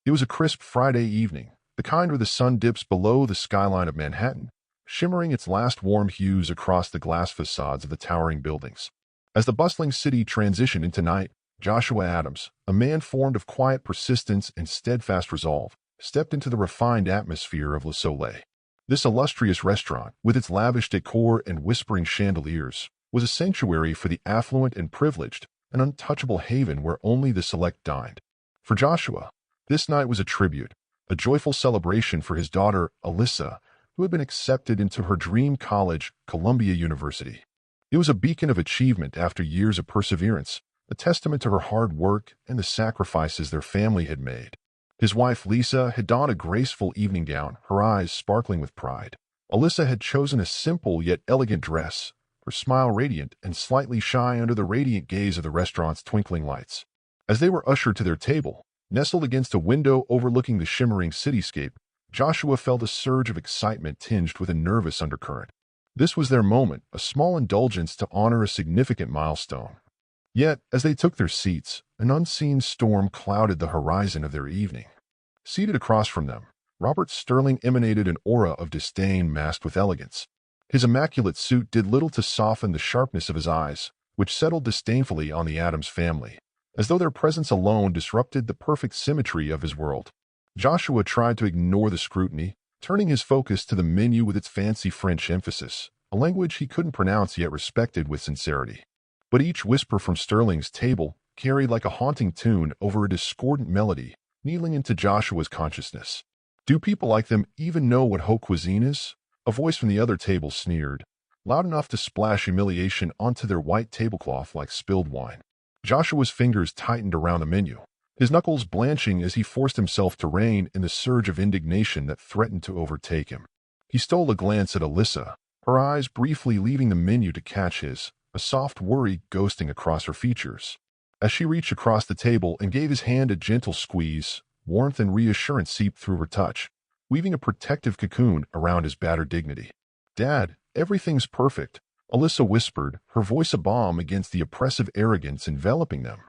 It was a crisp Friday evening, the kind where the sun dips below the skyline of Manhattan, shimmering its last warm hues across the glass facades of the towering buildings. As the bustling city transitioned into night, Joshua Adams, a man formed of quiet persistence and steadfast resolve, stepped into the refined atmosphere of Le Soleil. This illustrious restaurant, with its lavish decor and whispering chandeliers, was a sanctuary for the affluent and privileged, an untouchable haven where only the select dined. For Joshua, this night was a tribute, a joyful celebration for his daughter, Alyssa, who had been accepted into her dream college, Columbia University. It was a beacon of achievement after years of perseverance, a testament to her hard work and the sacrifices their family had made. His wife, Lisa, had donned a graceful evening gown, her eyes sparkling with pride. Alyssa had chosen a simple yet elegant dress, her smile radiant and slightly shy under the radiant gaze of the restaurant's twinkling lights. As they were ushered to their table, nestled against a window overlooking the shimmering cityscape, Joshua felt a surge of excitement tinged with a nervous undercurrent. This was their moment, a small indulgence to honor a significant milestone. Yet, as they took their seats, an unseen storm clouded the horizon of their evening. Seated across from them, Robert Sterling emanated an aura of disdain masked with elegance. His immaculate suit did little to soften the sharpness of his eyes, which settled disdainfully on the Adams family, as though their presence alone disrupted the perfect symmetry of his world. Joshua tried to ignore the scrutiny, turning his focus to the menu with its fancy French emphasis, a language he couldn't pronounce yet respected with sincerity. But each whisper from Sterling's table carried like a haunting tune over a discordant melody, kneeling into Joshua's consciousness. "Do people like them even know what haute cuisine is?" A voice from the other table sneered, loud enough to splash humiliation onto their white tablecloth like spilled wine. Joshua's fingers tightened around the menu, his knuckles blanching as he forced himself to rein in the surge of indignation that threatened to overtake him. He stole a glance at Alyssa, her eyes briefly leaving the menu to catch his, a soft worry ghosting across her features. As she reached across the table and gave his hand a gentle squeeze, warmth and reassurance seeped through her touch, weaving a protective cocoon around his battered dignity. "Dad, everything's perfect," Alyssa whispered, her voice a balm against the oppressive arrogance enveloping them.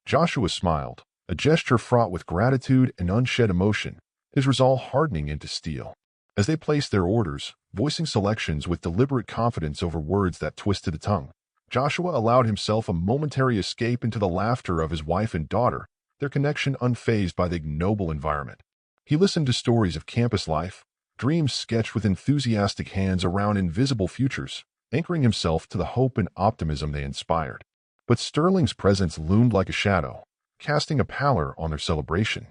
Joshua smiled, a gesture fraught with gratitude and unshed emotion, his resolve hardening into steel. As they placed their orders, voicing selections with deliberate confidence over words that twisted the tongue, Joshua allowed himself a momentary escape into the laughter of his wife and daughter, their connection unfazed by the ignoble environment. He listened to stories of campus life, dreams sketched with enthusiastic hands around invisible futures, anchoring himself to the hope and optimism they inspired. But Sterling's presence loomed like a shadow, casting a pallor on their celebration.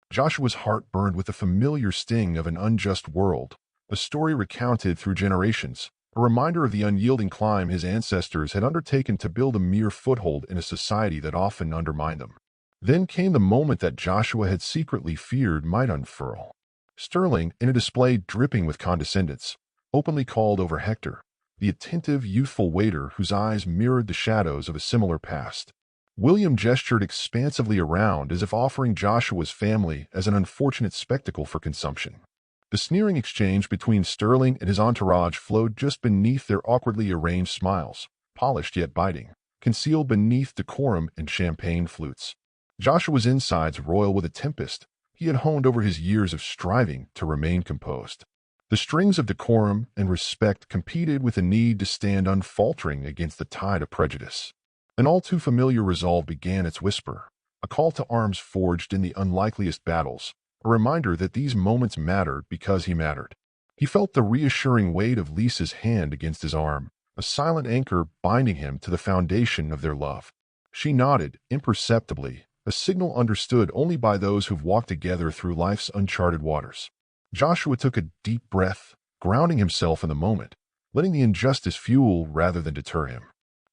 Joshua's heart burned with the familiar sting of an unjust world, a story recounted through generations, a reminder of the unyielding climb his ancestors had undertaken to build a mere foothold in a society that often undermined them. Then came the moment that Joshua had secretly feared might unfurl. Sterling, in a display dripping with condescendence, openly called over Hector, the attentive, youthful waiter whose eyes mirrored the shadows of a similar past. William gestured expansively around as if offering Joshua's family as an unfortunate spectacle for consumption. The sneering exchange between Sterling and his entourage flowed just beneath their awkwardly arranged smiles, polished yet biting, concealed beneath decorum and champagne flutes. Joshua's insides roiled with a tempest he had honed over his years of striving to remain composed. The strings of decorum and respect competed with the need to stand unfaltering against the tide of prejudice. An all-too-familiar resolve began its whisper, a call to arms forged in the unlikeliest battles, a reminder that these moments mattered because he mattered. He felt the reassuring weight of Lisa's hand against his arm, a silent anchor binding him to the foundation of their love. She nodded, imperceptibly, a signal understood only by those who've walked together through life's uncharted waters. Joshua took a deep breath, grounding himself in the moment, letting the injustice fuel rather than deter him.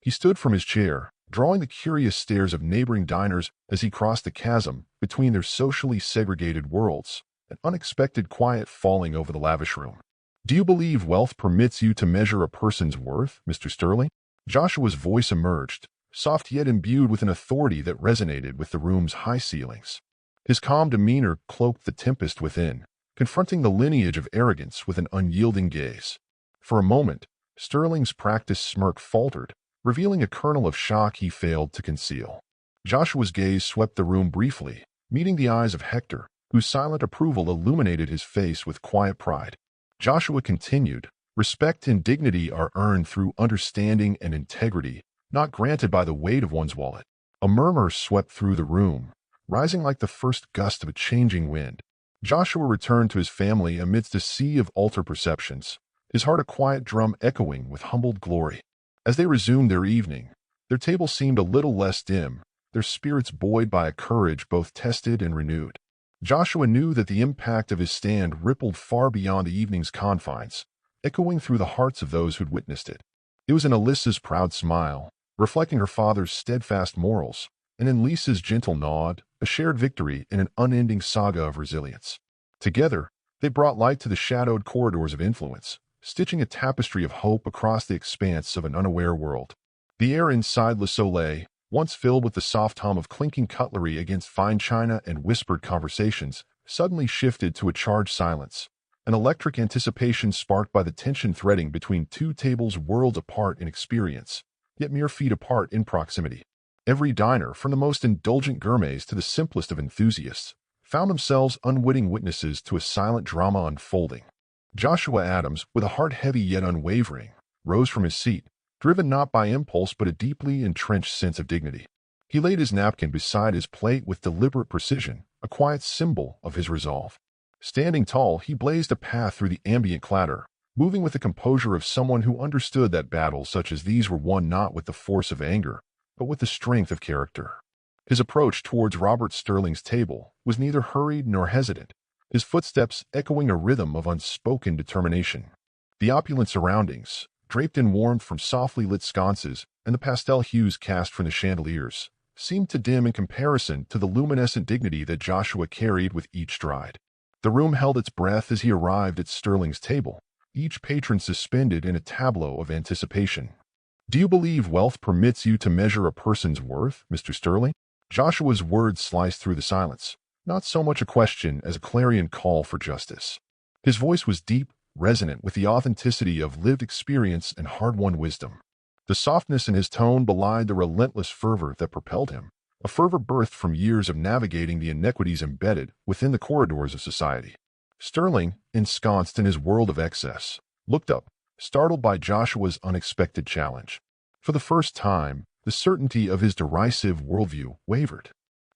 He stood from his chair, drawing the curious stares of neighboring diners as he crossed the chasm between their socially segregated worlds, an unexpected quiet falling over the lavish room. "Do you believe wealth permits you to measure a person's worth, Mr. Sterling?" Joshua's voice emerged, soft yet imbued with an authority that resonated with the room's high ceilings. His calm demeanor cloaked the tempest within, confronting the lineage of arrogance with an unyielding gaze. For a moment, Sterling's practiced smirk faltered, revealing a kernel of shock he failed to conceal. Joshua's gaze swept the room briefly, meeting the eyes of Hector, whose silent approval illuminated his face with quiet pride. Joshua continued, "Respect and dignity are earned through understanding and integrity, not granted by the weight of one's wallet." A murmur swept through the room, rising like the first gust of a changing wind. Joshua returned to his family amidst a sea of altered perceptions, his heart a quiet drum echoing with humbled glory. As they resumed their evening, their table seemed a little less dim, their spirits buoyed by a courage both tested and renewed. Joshua knew that the impact of his stand rippled far beyond the evening's confines, echoing through the hearts of those who'd witnessed it. It was in Alyssa's proud smile, reflecting her father's steadfast morals, and in Lisa's gentle nod, a shared victory in an unending saga of resilience. Together, they brought light to the shadowed corridors of influence, stitching a tapestry of hope across the expanse of an unaware world. The air inside Le Soleil, once filled with the soft hum of clinking cutlery against fine china and whispered conversations, suddenly shifted to a charged silence, an electric anticipation sparked by the tension threading between two tables worlds apart in experience, yet mere feet apart in proximity. Every diner, from the most indulgent gourmets to the simplest of enthusiasts, found themselves unwitting witnesses to a silent drama unfolding. Joshua Adams, with a heart heavy yet unwavering, rose from his seat, driven not by impulse but a deeply entrenched sense of dignity. He laid his napkin beside his plate with deliberate precision, a quiet symbol of his resolve. Standing tall, he blazed a path through the ambient clatter, moving with the composure of someone who understood that battles such as these were won not with the force of anger, but with the strength of character. His approach towards Robert Sterling's table was neither hurried nor hesitant, his footsteps echoing a rhythm of unspoken determination. The opulent surroundings, draped in warmth from softly lit sconces and the pastel hues cast from the chandeliers, seemed to dim in comparison to the luminescent dignity that Joshua carried with each stride. The room held its breath as he arrived at Sterling's table, each patron suspended in a tableau of anticipation. "Do you believe wealth permits you to measure a person's worth, Mr. Sterling?" Joshua's words sliced through the silence, not so much a question as a clarion call for justice. His voice was deep, resonant with the authenticity of lived experience and hard-won wisdom. The softness in his tone belied the relentless fervor that propelled him, a fervor birthed from years of navigating the inequities embedded within the corridors of society. Sterling, ensconced in his world of excess, looked up, startled by Joshua's unexpected challenge. For the first time, the certainty of his derisive worldview wavered.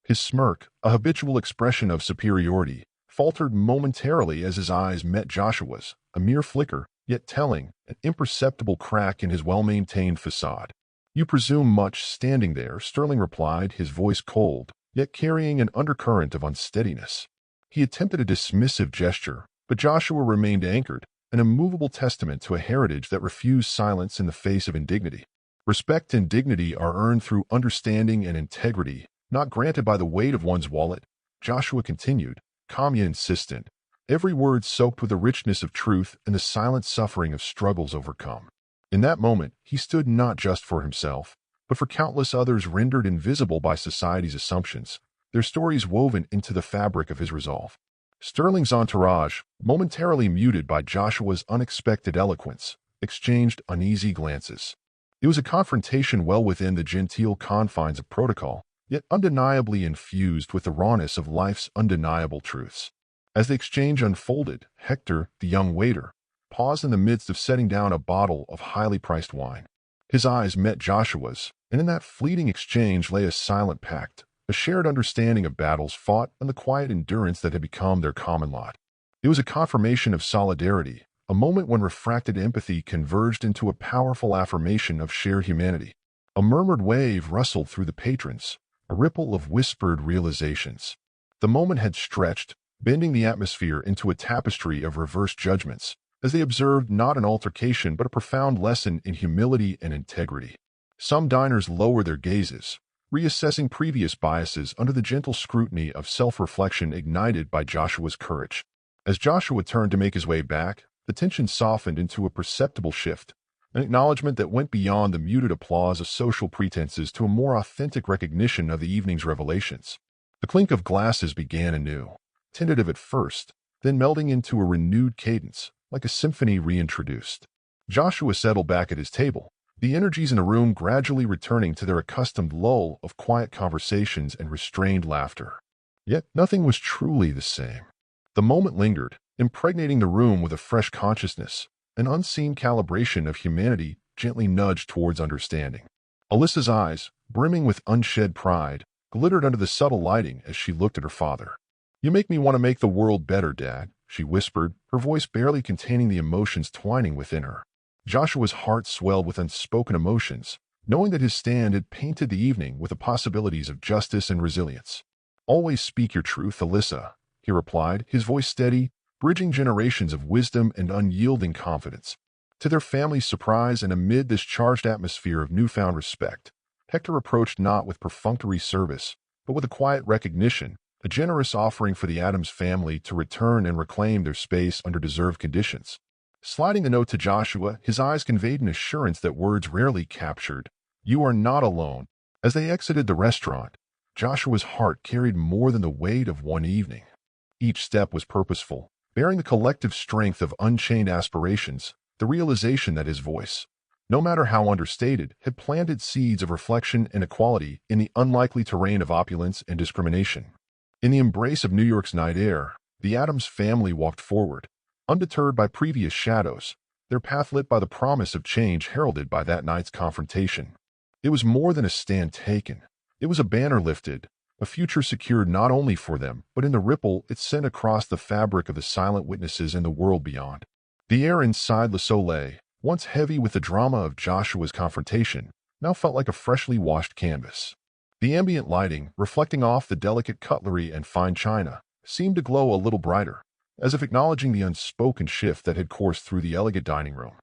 His smirk, a habitual expression of superiority, faltered momentarily as his eyes met Joshua's, a mere flicker, yet telling, an imperceptible crack in his well-maintained facade. "You presume much standing there," Sterling replied, his voice cold, yet carrying an undercurrent of unsteadiness. He attempted a dismissive gesture, but Joshua remained anchored, an immovable testament to a heritage that refused silence in the face of indignity. "Respect and dignity are earned through understanding and integrity, not granted by the weight of one's wallet," Joshua continued, calm yet insistent, every word soaked with the richness of truth and the silent suffering of struggles overcome. In that moment, he stood not just for himself, but for countless others rendered invisible by society's assumptions, their stories woven into the fabric of his resolve. Sterling's entourage, momentarily muted by Joshua's unexpected eloquence, exchanged uneasy glances. It was a confrontation well within the genteel confines of protocol, yet undeniably infused with the rawness of life's undeniable truths. As the exchange unfolded, Hector, the young waiter, paused in the midst of setting down a bottle of highly priced wine. His eyes met Joshua's, and in that fleeting exchange lay a silent pact, a shared understanding of battles fought and the quiet endurance that had become their common lot. It was a confirmation of solidarity, a moment when refracted empathy converged into a powerful affirmation of shared humanity. A murmured wave rustled through the patrons, a ripple of whispered realizations. The moment had stretched, bending the atmosphere into a tapestry of reversed judgments, as they observed not an altercation but a profound lesson in humility and integrity. Some diners lowered their gazes, reassessing previous biases under the gentle scrutiny of self-reflection ignited by Joshua's courage. As Joshua turned to make his way back, the tension softened into a perceptible shift, an acknowledgement that went beyond the muted applause of social pretenses to a more authentic recognition of the evening's revelations. The clink of glasses began anew, tentative at first, then melding into a renewed cadence, like a symphony reintroduced. Joshua settled back at his table, the energies in the room gradually returning to their accustomed lull of quiet conversations and restrained laughter. Yet nothing was truly the same. The moment lingered, impregnating the room with a fresh consciousness, an unseen calibration of humanity gently nudged towards understanding. Alyssa's eyes, brimming with unshed pride, glittered under the subtle lighting as she looked at her father. "You make me want to make the world better, Dad," she whispered, her voice barely containing the emotions twining within her. Joshua's heart swelled with unspoken emotions, knowing that his stand had painted the evening with the possibilities of justice and resilience. "Always speak your truth, Alyssa," he replied, his voice steady, bridging generations of wisdom and unyielding confidence. To their family's surprise and amid this charged atmosphere of newfound respect, Hector approached not with perfunctory service, but with a quiet recognition, a generous offering for the Adams family to return and reclaim their space under deserved conditions. Sliding the note to Joshua, his eyes conveyed an assurance that words rarely captured. "You are not alone." As they exited the restaurant, Joshua's heart carried more than the weight of one evening. Each step was purposeful, bearing the collective strength of unchained aspirations, the realization that his voice, no matter how understated, had planted seeds of reflection and equality in the unlikely terrain of opulence and discrimination. In the embrace of New York's night air, the Adams family walked forward, undeterred by previous shadows, their path lit by the promise of change heralded by that night's confrontation. It was more than a stand taken. It was a banner lifted, a future secured not only for them, but in the ripple it sent across the fabric of the silent witnesses in the world beyond. The air inside Le Soleil, once heavy with the drama of Joshua's confrontation, now felt like a freshly washed canvas. The ambient lighting, reflecting off the delicate cutlery and fine china, seemed to glow a little brighter, as if acknowledging the unspoken shift that had coursed through the elegant dining room.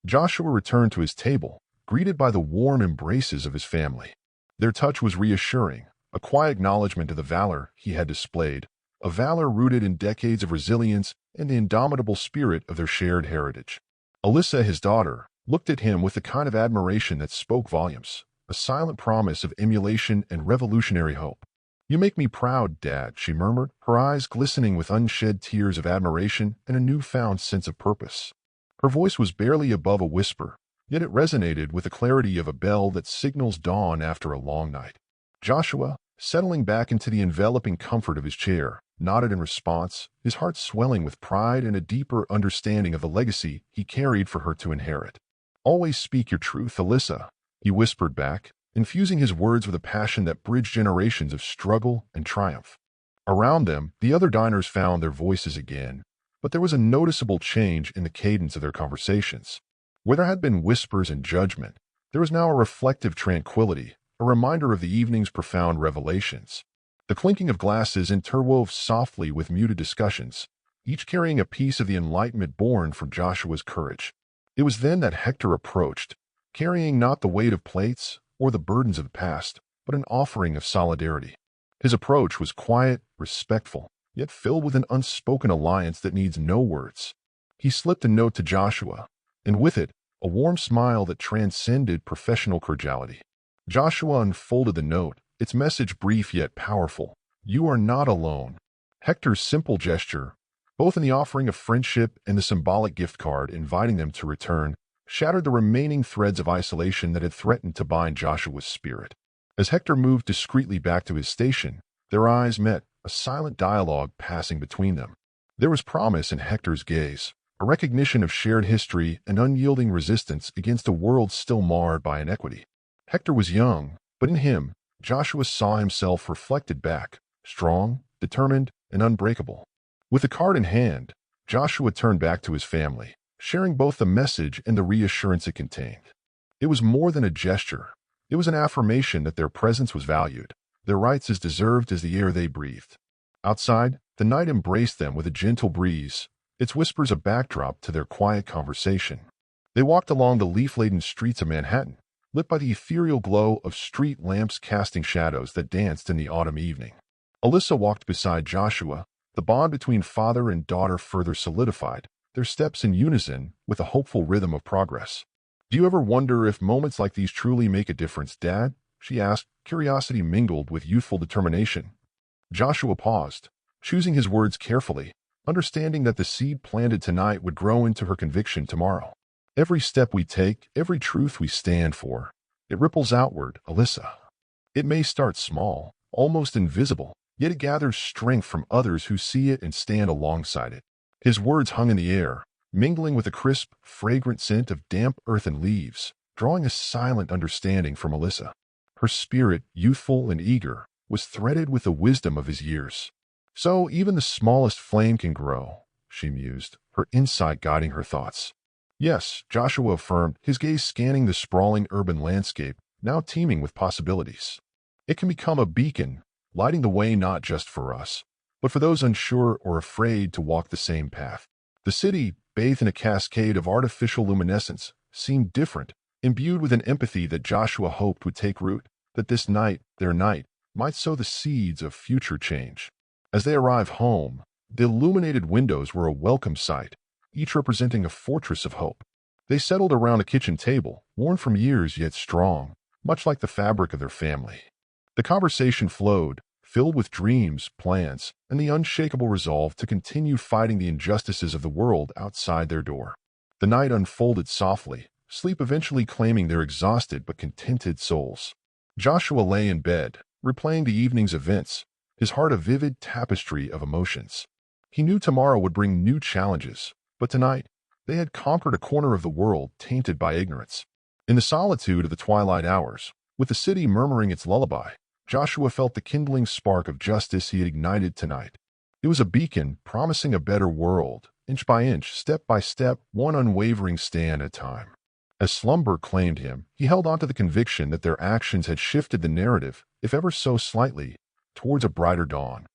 Joshua returned to his table, greeted by the warm embraces of his family. Their touch was reassuring, a quiet acknowledgment of the valor he had displayed, a valor rooted in decades of resilience and the indomitable spirit of their shared heritage. Alyssa, his daughter, looked at him with the kind of admiration that spoke volumes, a silent promise of emulation and revolutionary hope. "You make me proud, Dad," she murmured, her eyes glistening with unshed tears of admiration and a newfound sense of purpose. Her voice was barely above a whisper, yet it resonated with the clarity of a bell that signals dawn after a long night. Joshua, settling back into the enveloping comfort of his chair, nodded in response, his heart swelling with pride and a deeper understanding of the legacy he carried for her to inherit. "Always speak your truth, Alyssa," he whispered back, infusing his words with a passion that bridged generations of struggle and triumph. Around them, the other diners found their voices again, but there was a noticeable change in the cadence of their conversations. Where there had been whispers and judgment, there was now a reflective tranquility, a reminder of the evening's profound revelations. The clinking of glasses interwove softly with muted discussions, each carrying a piece of the enlightenment born from Joshua's courage. It was then that Hector approached, carrying not the weight of plates or the burdens of the past, but an offering of solidarity. His approach was quiet, respectful, yet filled with an unspoken alliance that needs no words. He slipped a note to Joshua, and with it, a warm smile that transcended professional cordiality. Joshua unfolded the note, its message brief yet powerful. "You are not alone." Hector's simple gesture, both in the offering of friendship and the symbolic gift card inviting them to return, shattered the remaining threads of isolation that had threatened to bind Joshua's spirit. As Hector moved discreetly back to his station, their eyes met, a silent dialogue passing between them. There was promise in Hector's gaze, a recognition of shared history and unyielding resistance against a world still marred by inequity. Hector was young, but in him, Joshua saw himself reflected back, strong, determined, and unbreakable. With the card in hand, Joshua turned back to his family, sharing both the message and the reassurance it contained. It was more than a gesture. It was an affirmation that their presence was valued, their rights as deserved as the air they breathed. Outside, the night embraced them with a gentle breeze, its whispers a backdrop to their quiet conversation. They walked along the leaf-laden streets of Manhattan, lit by the ethereal glow of street lamps casting shadows that danced in the autumn evening. Alyssa walked beside Joshua, the bond between father and daughter further solidified, their steps in unison with a hopeful rhythm of progress. "Do you ever wonder if moments like these truly make a difference, Dad?" she asked, curiosity mingled with youthful determination. Joshua paused, choosing his words carefully, understanding that the seed planted tonight would grow into her conviction tomorrow. "Every step we take, every truth we stand for, it ripples outward, Alyssa. It may start small, almost invisible, yet it gathers strength from others who see it and stand alongside it. His words hung in the air, mingling with a crisp, fragrant scent of damp earth and leaves, drawing a silent understanding for Melissa. Her spirit, youthful and eager, was threaded with the wisdom of his years. So even the smallest flame can grow, she mused, her insight guiding her thoughts. Yes, Joshua affirmed, his gaze scanning the sprawling urban landscape, now teeming with possibilities. It can become a beacon, lighting the way not just for us, but for those unsure or afraid to walk the same path. The city, bathed in a cascade of artificial luminescence, seemed different, imbued with an empathy that Joshua hoped would take root, that this night, their night, might sow the seeds of future change. As they arrived home, the illuminated windows were a welcome sight, each representing a fortress of hope. They settled around a kitchen table, worn from years yet strong, much like the fabric of their family. The conversation flowed, filled with dreams, plans, and the unshakable resolve to continue fighting the injustices of the world outside their door. The night unfolded softly, sleep eventually claiming their exhausted but contented souls. Joshua lay in bed, replaying the evening's events, his heart a vivid tapestry of emotions. He knew tomorrow would bring new challenges, but tonight, they had conquered a corner of the world tainted by ignorance. In the solitude of the twilight hours, with the city murmuring its lullaby, Joshua felt the kindling spark of justice he had ignited tonight. It was a beacon promising a better world, inch by inch, step by step, one unwavering stand at a time. As slumber claimed him, he held on to the conviction that their actions had shifted the narrative, if ever so slightly, towards a brighter dawn.